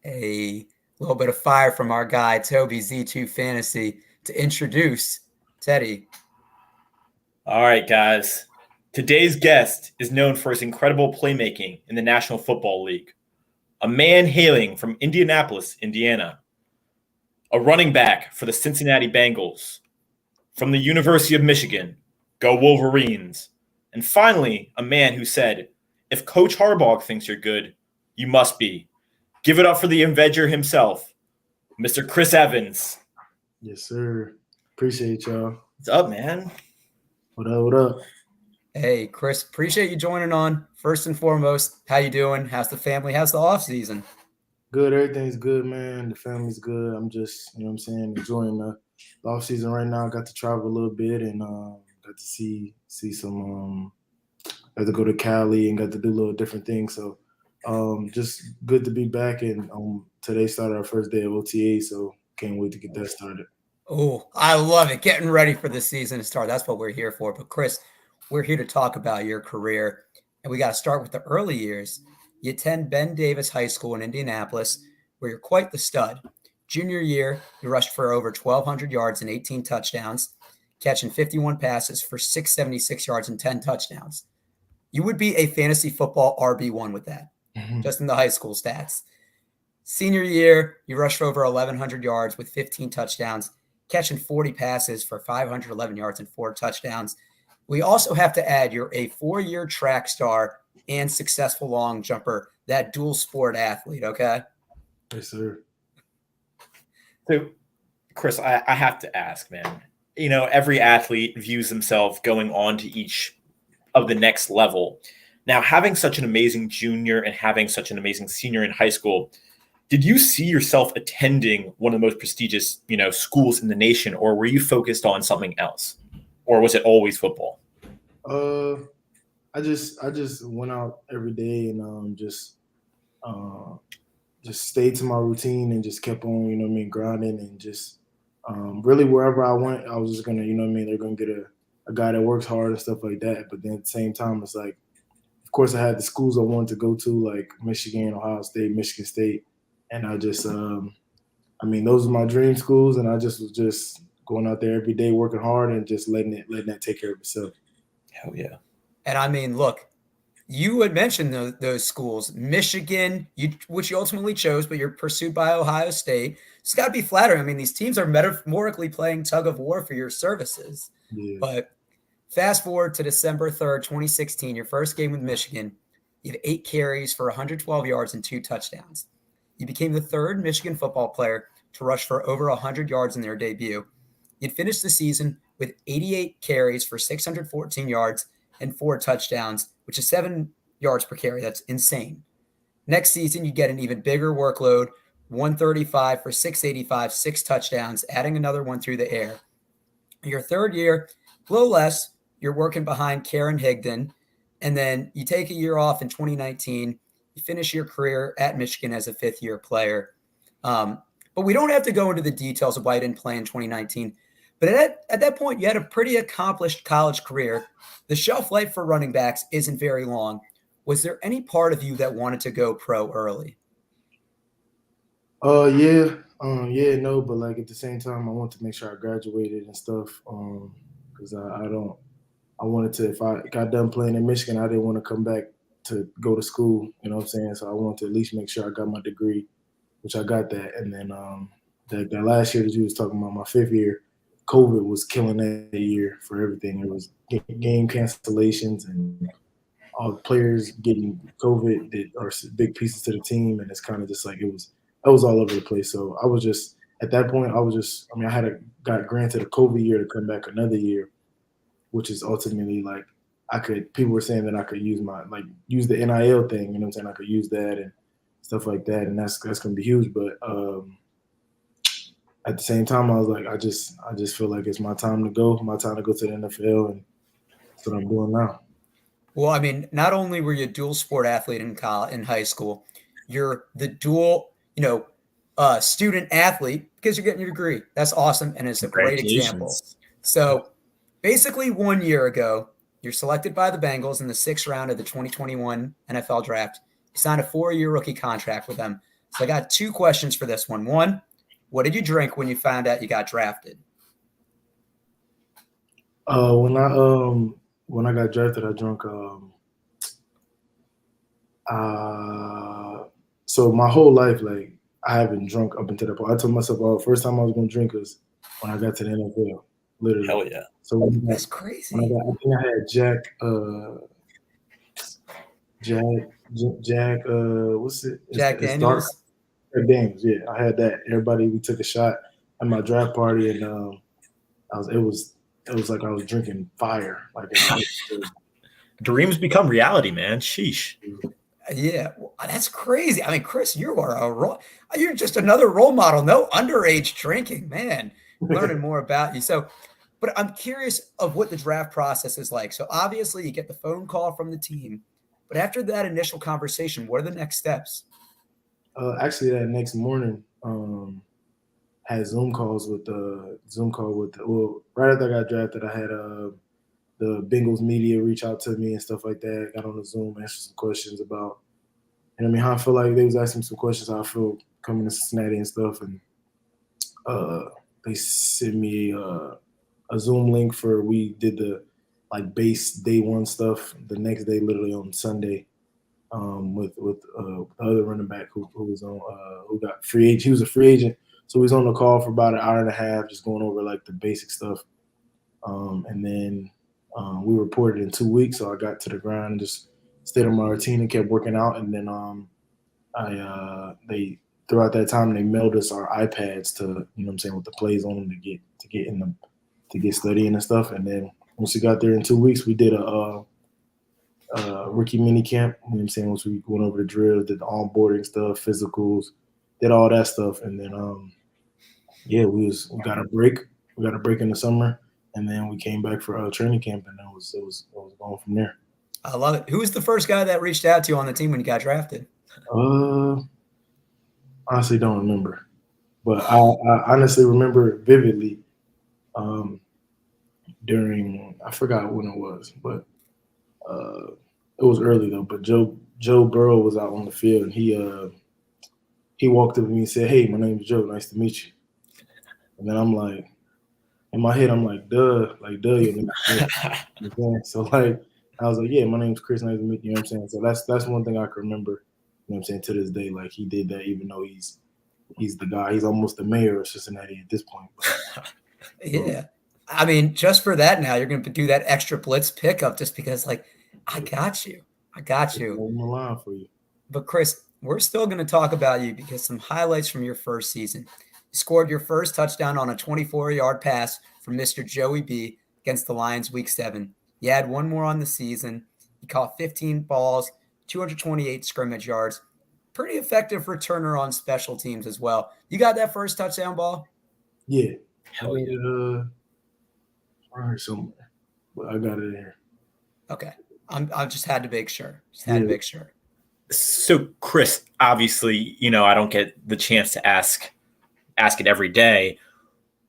a little bit of fire from our guy, Toby Z2 Fantasy, to introduce Teddy. All right, guys. Today's guest is known for his incredible playmaking in the National Football League. A man hailing from Indianapolis, Indiana. A running back for the Cincinnati Bengals. From the University of Michigan. Go Wolverines. And finally, a man who said, if Coach Harbaugh thinks you're good, you must be. Give it up for the Avenger himself, Mr. Chris Evans. Yes, sir. Appreciate y'all. What's up, man? What up, what up? Hey, Chris, appreciate you joining on. First and foremost, how you doing? How's the family? How's the off season? Good. Everything's good, man. The family's good. I'm just, enjoying the off season right now. Got to travel a little bit and got to see some. Got to go to Cali and got to do a little different things. So, just good to be back. And today started our first day of OTA, so can't wait to get that started. Oh, I love it. Getting ready for the season to start. That's what we're here for. But Chris, we're here to talk about your career. And we got to start with the early years. You attend Ben Davis High School in Indianapolis, where you're quite the stud. Junior year, you rushed for over 1,200 yards and 18 touchdowns, catching 51 passes for 676 yards and 10 touchdowns. You would be a fantasy football RB1 with that, just in the high school stats. Senior year, you rushed for over 1,100 yards with 15 touchdowns, catching 40 passes for 511 yards and 4 touchdowns. We also have to add you're a 4-year track star and successful long jumper, that dual sport athlete, okay? Yes, sir. So, Chris, I have to ask, man. You know, every athlete views himself going on to each of the next level. Now, having such an amazing junior and having such an amazing senior in high school, did you see yourself attending one of the most prestigious, schools in the nation, or were you focused on something else? Or was it always football? I just went out every day and just stayed to my routine and just kept on, grinding and just really wherever I went, I was just gonna, they're gonna get a guy that works hard and stuff like that. But then at the same time, it's like, of course, I had the schools I wanted to go to, like Michigan, Ohio State, Michigan State, and I just, those are my dream schools, and I just was just going out there every day, working hard, and just letting that take care of itself. Hell yeah. And look, you had mentioned those schools, Michigan, which you ultimately chose, but you're pursued by Ohio State. It's got to be flattering. These teams are metaphorically playing tug of war for your services. Yeah. But fast forward to December 3rd, 2016, your first game with Michigan, you have 8 carries for 112 yards and 2 touchdowns. You became the third Michigan football player to rush for over 100 yards in their debut. You'd finished the season with 88 carries for 614 yards and 4 touchdowns, which is 7 yards per carry. That's insane. Next season, you get an even bigger workload, 135 for 685, 6 touchdowns, adding another one through the air. Your third year, a little less, you're working behind Karen Higdon, and then you take a year off in 2019. You finish your career at Michigan as a 5th-year player. But we don't have to go into the details of why you didn't play in 2019. But at that point, you had a pretty accomplished college career. The shelf life for running backs isn't very long. Was there any part of you that wanted to go pro early? No, but like at the same time, I want to make sure I graduated and stuff. Because I wanted to, if I got done playing in Michigan, I didn't want to come back to go to school. You know what I'm saying? So I wanted to at least make sure I got my degree, which I got that. And then that last year that you was talking about, my 5th year, COVID was killing that year for everything. It was game cancellations and all the players getting COVID that are big pieces to the team, and it's kind of just like it was all over the place. So I was just at that point, I got granted a COVID year to come back another year, which is ultimately like people were saying that I could use use the NIL thing, you know what I'm saying? I could use that and stuff like that, and that's gonna be huge. But at the same time, I was like, I just feel like it's my time to go to the NFL, and that's what I'm doing now. Well, not only were you a dual sport athlete in high school, you're the dual, student athlete because you're getting your degree. That's awesome, and it's a great example. So basically 1 year ago, you're selected by the Bengals in the 6th round of the 2021 NFL draft. You signed a 4-year rookie contract with them. So I got 2 questions for this one. One, what did you drink when you found out you got drafted? When I got drafted, I drank so my whole life, like I haven't drunk up until that point. I told myself, oh, first time I was gonna drink was when I got to the NFL, literally. Hell yeah. So That's I crazy. think I had Jack, what's it? Jack It's dark. Daniels? Jack Daniels, yeah. I had that. We took a shot at my draft party, and it was like I was drinking fire. Like Dreams become reality, man. Sheesh. Yeah, that's crazy. I mean, Chris, you're just another role model. No underage drinking, man. Learning more about you. So, but I'm curious of what the draft process is like. So obviously you get the phone call from the team, but after that initial conversation, what are the next steps? Actually, that next morning, had well, right after I got drafted, I had the Bengals media reach out to me and stuff like that. Got on the Zoom, answered some questions about, and I mean, how I feel like they was asking me some questions, how I feel coming to Cincinnati and stuff, and they sent me a Zoom link we did the like base day one stuff the next day, literally on Sunday, with the other running back who was on who got free agent. He was a free agent, so he was on the call for about an hour and a half, just going over like the basic stuff, and then we reported in 2 weeks. So I got to the ground and just stayed on my routine and kept working out, and then they throughout that time they mailed us our iPads to, you know what I'm saying, with the plays on them to get studying and stuff. And then once we got there in 2 weeks, we did a rookie mini camp. You know what I'm saying? Once we went over the drills, did the onboarding stuff, physicals, did all that stuff, and then we got a break. We got a break in the summer, and then we came back for training camp, and it was going from there. I love it. Who was the first guy that reached out to you on the team when you got drafted? Honestly, don't remember, but I honestly remember vividly. During, I forgot when it was, but it was early though. But Joe Burrow was out on the field, and he walked up to me and said, "Hey, my name's Joe. Nice to meet you." And then I'm like, in my head, I'm like, duh, your name is Joe. So like, I was like, yeah, my name's Chris. Nice to meet you. You know what I'm saying? So that's one thing I can remember. You know what I'm saying? To this day, like he did that, even though he's the guy. He's almost the mayor of Cincinnati at this point. But, yeah. I mean, just for that now, you're going to do that extra blitz pickup just because, like, I got you. I'm a line for you. But, Chris, we're still going to talk about you because some highlights from your first season. You scored your first touchdown on a 24-yard pass from Mr. Joey B against the Lions Week 7. You had one more on the season. You caught 15 balls, 228 scrimmage yards. Pretty effective returner on special teams as well. You got that first touchdown ball? Yeah. Hell yeah. I heard somewhere, but I got it in here. Okay. I just had to make sure. To make sure. So, Chris, obviously, I don't get the chance to ask it every day.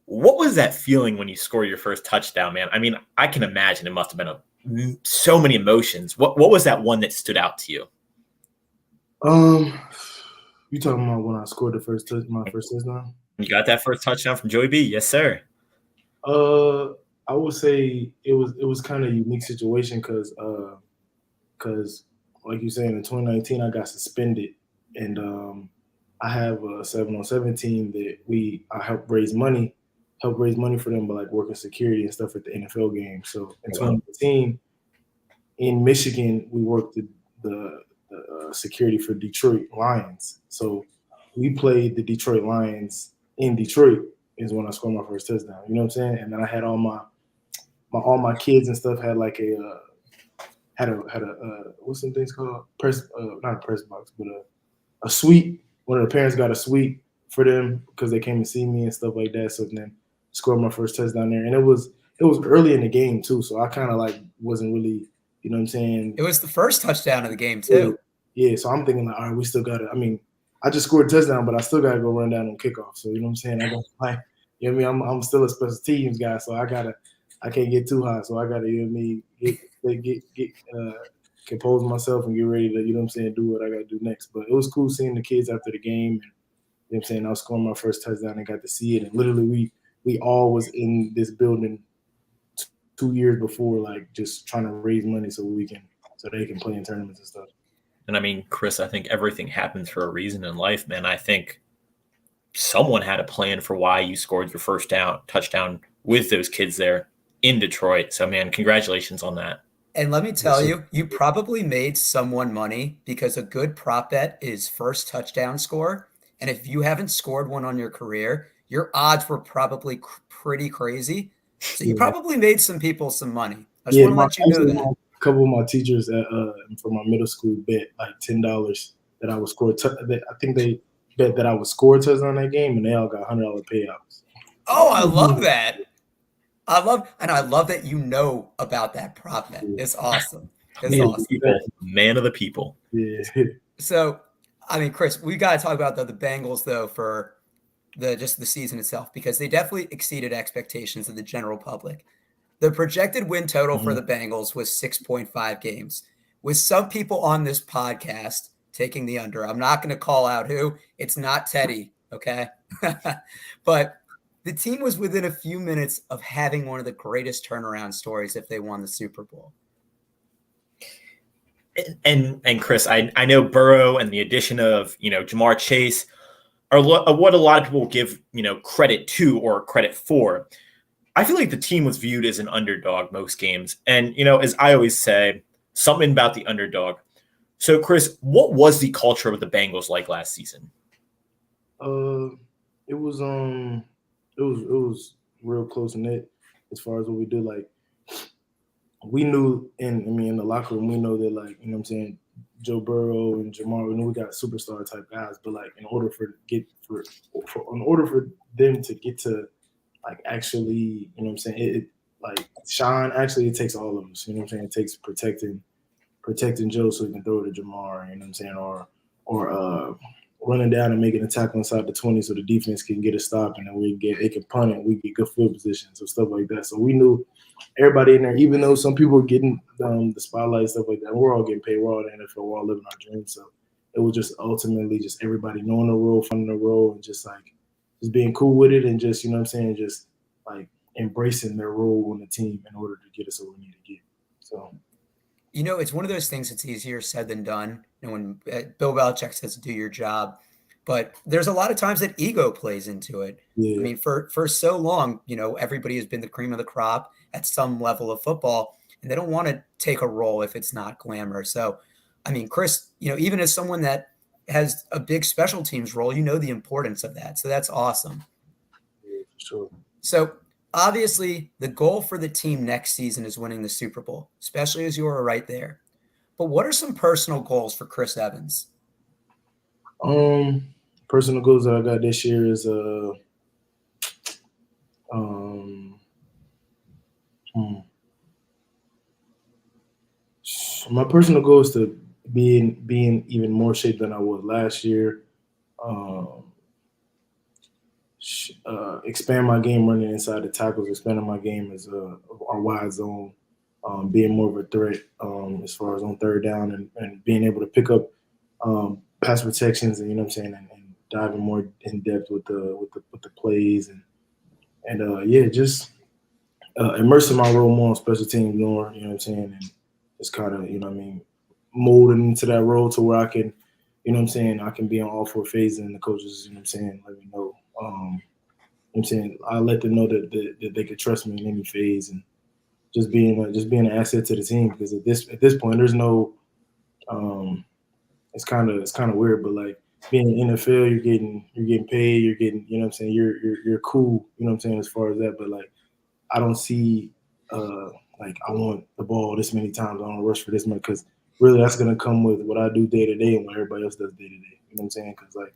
What was that feeling when you scored your first touchdown, man? I mean, I can imagine it must have been so many emotions. What was that one that stood out to you? You talking about when I scored my first touchdown? You got that first touchdown from Joey B? Yes, sir. I would say it was kind of a unique situation because like you saying, in 2019 I got suspended, and I have a 7-on-7 team that I help raise money for them by like working security and stuff at the NFL games. So in 2019 in Michigan we worked the security for Detroit Lions. So we played the Detroit Lions in Detroit is when I scored my first touchdown. You know what I'm saying? And then I had all my kids and stuff had like had a what's some things called not a press box, but a suite. One of the parents got a suite for them because they came to see me and stuff like that. So then scored my first touchdown there, and it was early in the game too. So I kind of like wasn't really, you know what I'm saying? It was the first touchdown of the game too. Yeah. So I'm thinking like, all right, we still got it. I mean, I just scored a touchdown, but I still got to go run down on kickoff. So you know what I'm saying? I got like, you know what I mean? I'm still a special teams guy, so I can't get too high. So I gotta, you know what I mean, compose myself and get ready to, you know what I'm saying, do what I got to do next. But it was cool seeing the kids after the game. And, you know what I'm saying, I was scoring my first touchdown and got to see it. And literally we all was in this building 2 years before, like just trying to raise money so they can play in tournaments and stuff. And I mean, Chris, I think everything happens for a reason in life, man. I think someone had a plan for why you scored your first touchdown with those kids there in Detroit. So, man, congratulations on that. And let me tell you, you probably made someone money because a good prop bet is first touchdown score. And if you haven't scored one on your career, your odds were probably pretty crazy. So you probably made some people some money. I just want to let you know that. A couple of my teachers from my middle school bet like $10 that I would score. I think they bet that I would score a touchdown that game, and they all got $100 payouts. Oh, I love that. I love that you know about that prop bet. It's awesome. It's awesome. Man of the people. Yeah. So, I mean, Chris, we got to talk about the Bengals though for the season itself, because they definitely exceeded expectations of the general public. The projected win total for the Bengals was 6.5 games, with some people on this podcast taking the under. I'm not going to call out who. It's not Teddy, okay? But the team was within a few minutes of having one of the greatest turnaround stories if they won the Super Bowl. And Chris, I know Burrow and the addition of, Jamar Chase are what a lot of people give, credit to or credit for. I feel like the team was viewed as an underdog most games. And, as I always say, something about the underdog. So, Chris, what was the culture of the Bengals like last season? It was real close knit as far as what we did. Like, we knew in the locker room, we know that, like, you know what I'm saying, Joe Burrow and Jamar, we knew we got superstar type guys, but like in order for them to get to like actually, you know what I'm saying, it like shine, actually it takes all of us, you know what I'm saying? It takes protecting Joe so he can throw it to Jamar, you know what I'm saying, or running down and making a tackle inside the 20 so the defense can get a stop and then they can punt it, we get good field positions or stuff like that. So we knew everybody in there, even though some people were getting the spotlight and stuff like that, we're all getting paid, we're all in the NFL, we're all living our dreams. So it was just ultimately just everybody knowing the role, finding the role, and just being cool with it, and just, you know what I'm saying, just like embracing their role on the team in order to get us where we need to get. So, it's one of those things that's easier said than done. When Bill Belichick says do your job, but there's a lot of times that ego plays into it. Yeah. I mean, for so long, everybody has been the cream of the crop at some level of football, and they don't want to take a role if it's not glamour. So, I mean, Chris, even as someone that has a big special teams role, the importance of that. So that's awesome. Yeah, for sure. So obviously the goal for the team next season is winning the Super Bowl, especially as you are right there. But what are some personal goals for Chris Evans? Personal goals that I got this year is my personal goal is to be in even more shape than I was last year. Expand my game running inside the tackles, expanding my game as our wide zone, being more of a threat as far as on third down, and being able to pick up pass protections, and, you know what I'm saying, and diving more in depth with the plays, and just immersing my role more on special teams more, you know what I'm saying, and just kind of, molding into that role to where I can, you know what I'm saying, I can be on all four phases, and the coaches, you know what I'm saying, let me know. You know what I'm saying, I let them know that they could trust me in any phase, and just being an asset to the team, because at this point there's no it's kind of weird, but like being in the NFL, you're getting paid, you're getting, you know what I'm saying, you're cool, you know what I'm saying, as far as that, but like I don't see like I want the ball this many times, I don't rush for this much, because really that's gonna come with what I do day to day and what everybody else does day to day, you know what I'm saying, because like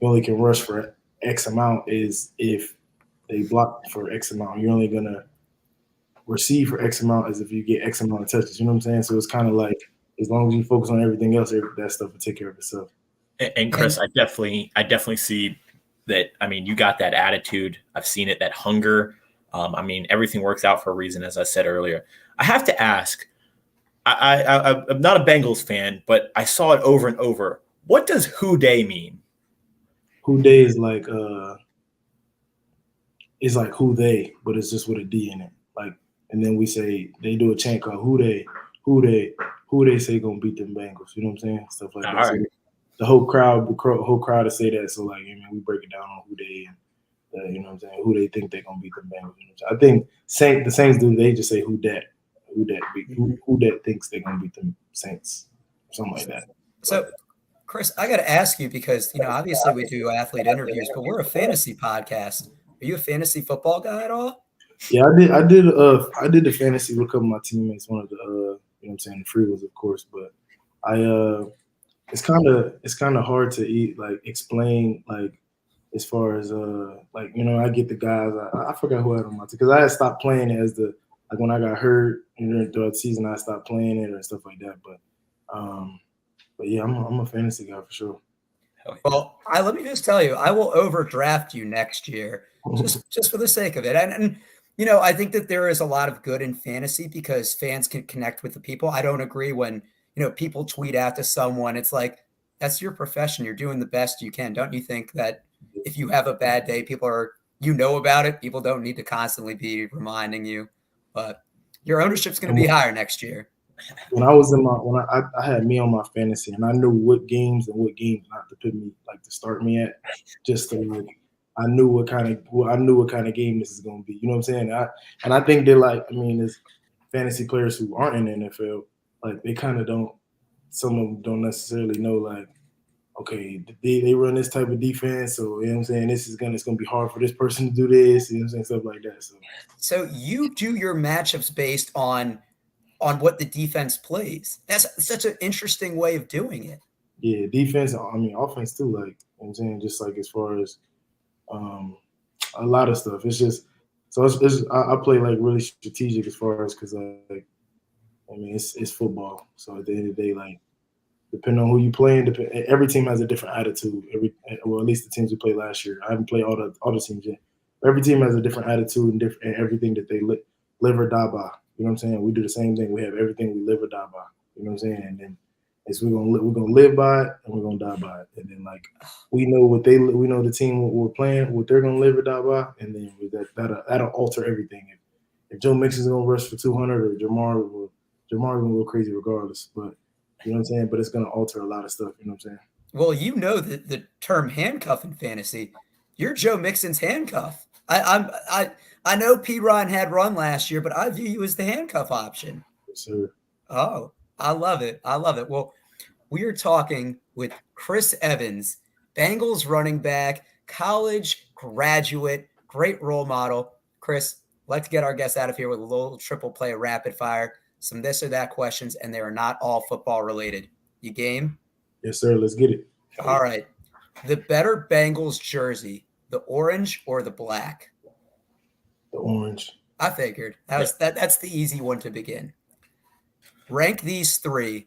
you only can rush for X amount is if they block for X amount. You're only gonna receive for X amount as if you get X amount of touches. You know what I'm saying? So it's kind of like, as long as you focus on everything else, that stuff will take care of itself. And Chris, I definitely see that. I mean, you got that attitude. I've seen it, that hunger. I mean, everything works out for a reason, as I said earlier. I have to ask, I'm not a Bengals fan, but I saw it over and over. What does who day mean? Who Day is like it's like who they, but it's just with a D in it. Like, and then we say they do a chant called who they say gonna beat them Bengals. You know what I'm saying? Stuff like All that. So right. the whole crowd to say that. So like, I mean, we break it down on who they and you know what I'm saying, who they think they're gonna beat them Bengals. You know, I think the Saints do. They just say who that thinks they're gonna beat them Saints, something like that. So, Chris, I got to ask you because obviously we do athlete interviews, but we're a fantasy podcast. Are you a fantasy football guy at all? Yeah, I did the fantasy with a couple of my teammates. One of the you know what I'm saying, the free ones, of course, but it's kind of hard to explain like as far as I get the guys. I forgot who I had on my team because I had stopped playing it as when I got hurt throughout the season. I stopped playing it and stuff like that. But yeah, I'm a fantasy guy for sure. Well, let me just tell you, I will overdraft you next year just for the sake of it. And I think that there is a lot of good in fantasy because fans can connect with the people. I don't agree when people tweet out to someone. It's like, that's your profession. You're doing the best you can. Don't you think that if you have a bad day, people are, about it. People don't need to constantly be reminding you, but your ownership's going to be higher next year. When I was I had me on my fantasy and I knew what games not to put me to start me at, just to I knew what kind of game this is going to be. You know what I'm saying? I think that as fantasy players who aren't in the NFL, they kind of don't. Some of them don't necessarily know okay, they run this type of defense, so you know what I'm saying, it's gonna be hard for this person to do this, you know what I'm saying, stuff like that. So you do your matchups based on what the defense plays. That's such an interesting way of doing it. Yeah, defense, offense too, you know what I'm saying, just as far as a lot of stuff. It's just I play really strategic as far as because it's football. So at the end of the day, depending on who you playing, every team has a different attitude. At least the teams we played last year. I haven't played all the teams yet. Every team has a different attitude and everything that they live or die by. You know what I'm saying? We do the same thing. We have everything we live or die by. You know what I'm saying? And then we're gonna live by it and we're gonna die by it. And then we know the team what we're playing, what they're gonna live or die by, and then that'll alter everything. If Joe Mixon's gonna rush for 200 or Jamar gonna go crazy regardless, but. You know what I'm saying? But it's going to alter a lot of stuff. You know what I'm saying? Well, the term handcuff in fantasy. You're Joe Mixon's handcuff. I know P. Ryan had run last year, but I view you as the handcuff option. Yes, sir. Oh, I love it. I love it. Well, we are talking with Chris Evans, Bengals running back, college graduate, great role model. Chris, let's get our guests out of here with a little triple play rapid fire. Some this or that questions, and they are not all football related. You game? Yes, sir. Let's get it. All right. The better Bengals jersey, the orange or the black? The orange. I figured. That's the easy one to begin. Rank these three: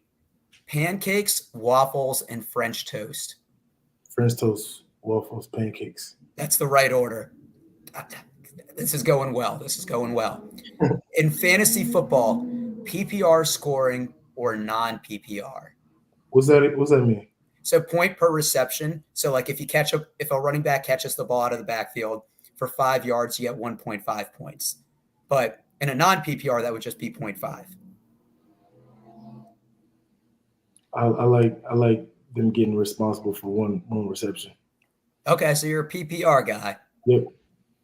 pancakes, waffles, and French toast. French toast, waffles, pancakes. That's the right order. This is going well. In fantasy football, PPR scoring or non-PPR? What's that mean? So point per reception. So if a running back catches the ball out of the backfield for 5 yards, you get 1.5 points. But in a non-PPR, that would just be 0.5. I like them getting responsible for one reception. Okay, so you're a PPR guy. Yep.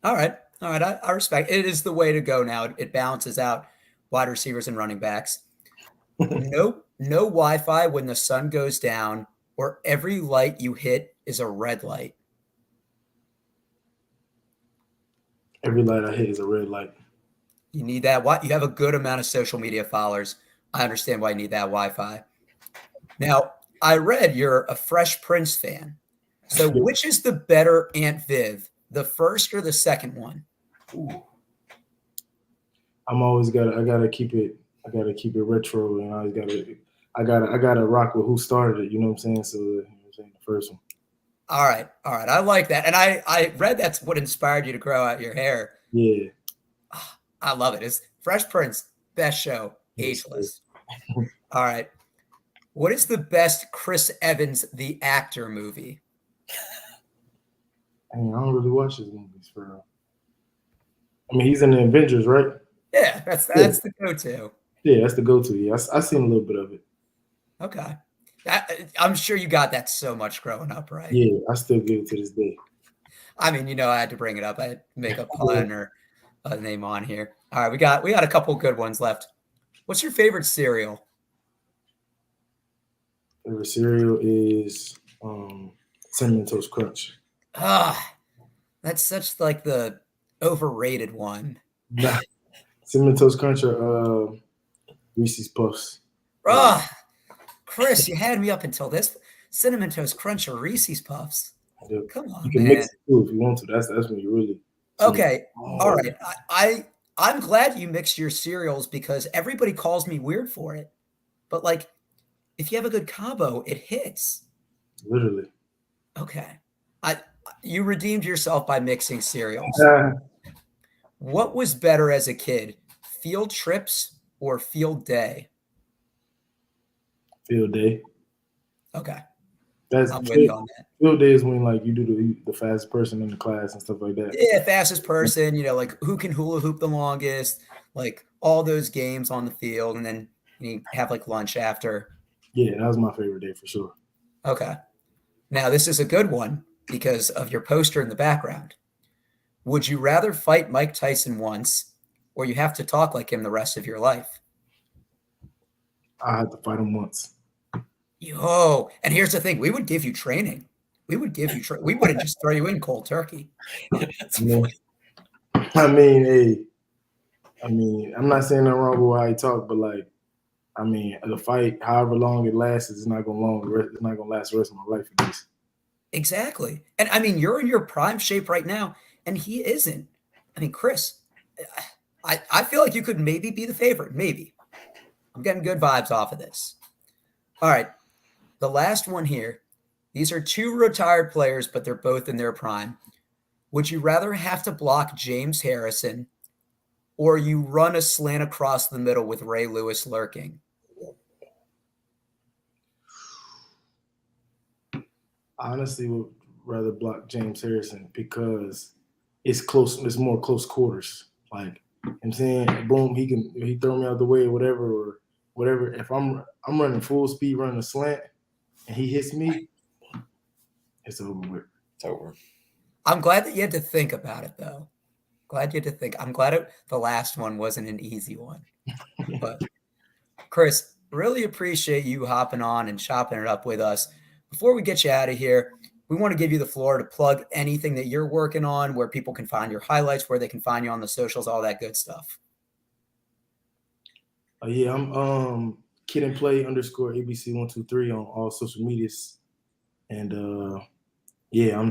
All right. I respect it. It is the way to go now. It balances out wide receivers and running backs. No Wi-Fi when the sun goes down, or every light you hit is a red light. Every light I hit is a red light. You need that. You have a good amount of social media followers. I understand why you need that Wi-Fi. Now, I read you're a Fresh Prince fan. So which is the better Aunt Viv, the first or the second one? Ooh. I gotta keep it retro, and I gotta rock with who started it, you know what I'm saying? So the first one. All right. I like that. And I read that's what inspired you to grow out your hair. Yeah. I love it. It's Fresh Prince, best show, ageless. All right. What is the best Chris Evans, the actor movie? I don't really watch his movies for real. I mean, he's in the Avengers, right? Yeah, that's the go-to. Yeah, that's the go-to. Yeah, I seen a little bit of it. Okay. I'm sure you got that so much growing up, right? Yeah, I still get it to this day. I mean, I had to bring it up. I had to make a pun or a name on here. All right, we got a couple good ones left. What's your favorite cereal? Favorite cereal is Cinnamon Toast Crunch. Ah, that's such like the overrated one. Nah, Cinnamon Toast Crunch or Reese's Puffs. Ah, Chris, you had me up until this. Cinnamon Toast Crunch or Reese's Puffs. Yep. Come on, you can man. mix it too if you want to. That's when you really. Okay, all right. I'm glad you mixed your cereals because everybody calls me weird for it. But like, if you have a good combo, it hits. Literally. Okay. You redeemed yourself by mixing cereals. What was better as a kid, field trips or field day? Field day. Okay. I'm with you on that. Field day is when like you do the fastest person in the class and stuff like that. Yeah, fastest person, like who can hula hoop the longest, like all those games on the field, and then you have like lunch after. Yeah, that was my favorite day for sure. Okay. Now this is a good one because of your poster in the background. Would you rather fight Mike Tyson once or you have to talk like him the rest of your life? I had to fight him once. Yo, and here's the thing. We would give you training. We wouldn't just throw you in cold turkey. I mean, I'm not saying nothing wrong with how he talk, but like, I mean, the fight, however long it lasts, it's not gonna last the rest of my life at least. Exactly. And I mean, you're in your prime shape right now, and he isn't. I mean, Chris, I feel like you could maybe be the favorite. Maybe. I'm getting good vibes off of this. All right. The last one here. These are two retired players, but they're both in their prime. Would you rather have to block James Harrison or you run a slant across the middle with Ray Lewis lurking? I honestly would rather block James Harrison because it's close. It's more close quarters. Like I'm saying, boom, he throw me out the way or whatever. If I'm running full speed, running a slant, and he hits me, it's over with. It's over. I'm glad that you had to think about it, though. Glad you had to think. I'm glad the last one wasn't an easy one. But Chris, really appreciate you hopping on and chopping it up with us. Before we get you out of here, we want to give you the floor to plug anything that you're working on, where people can find your highlights, where they can find you on the socials, all that good stuff. Yeah, I'm Kid and Play _ABC123 on all social medias. And yeah, we're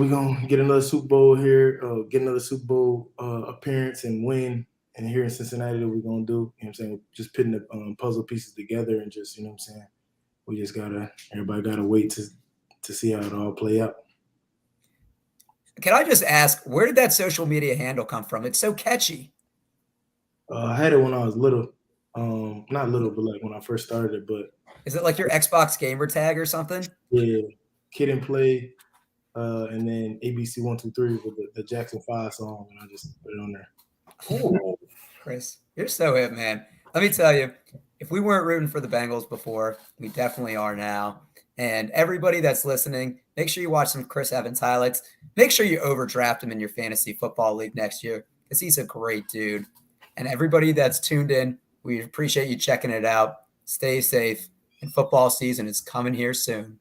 gonna get another Super Bowl here, get another Super Bowl appearance and win. And here in Cincinnati that we're gonna do, you know what I'm saying? Just putting the puzzle pieces together and just, you know what I'm saying? Everybody gotta wait to see how it all play out. Can I just ask, where did that social media handle come from? It's so catchy. I had it when I was little. Not little, but like when I first started it. But is it like your Xbox gamer tag or something? Yeah, Kid and Play, and then ABC123 with the Jackson 5 song, and I just put it on there. Cool. Chris, you're so hip, man. Let me tell you, if we weren't rooting for the Bengals before, we definitely are now. And everybody that's listening, make sure you watch some Chris Evans highlights. Make sure you overdraft him in your fantasy football league next year because he's a great dude. And everybody that's tuned in, we appreciate you checking it out. Stay safe, and football season is coming here soon.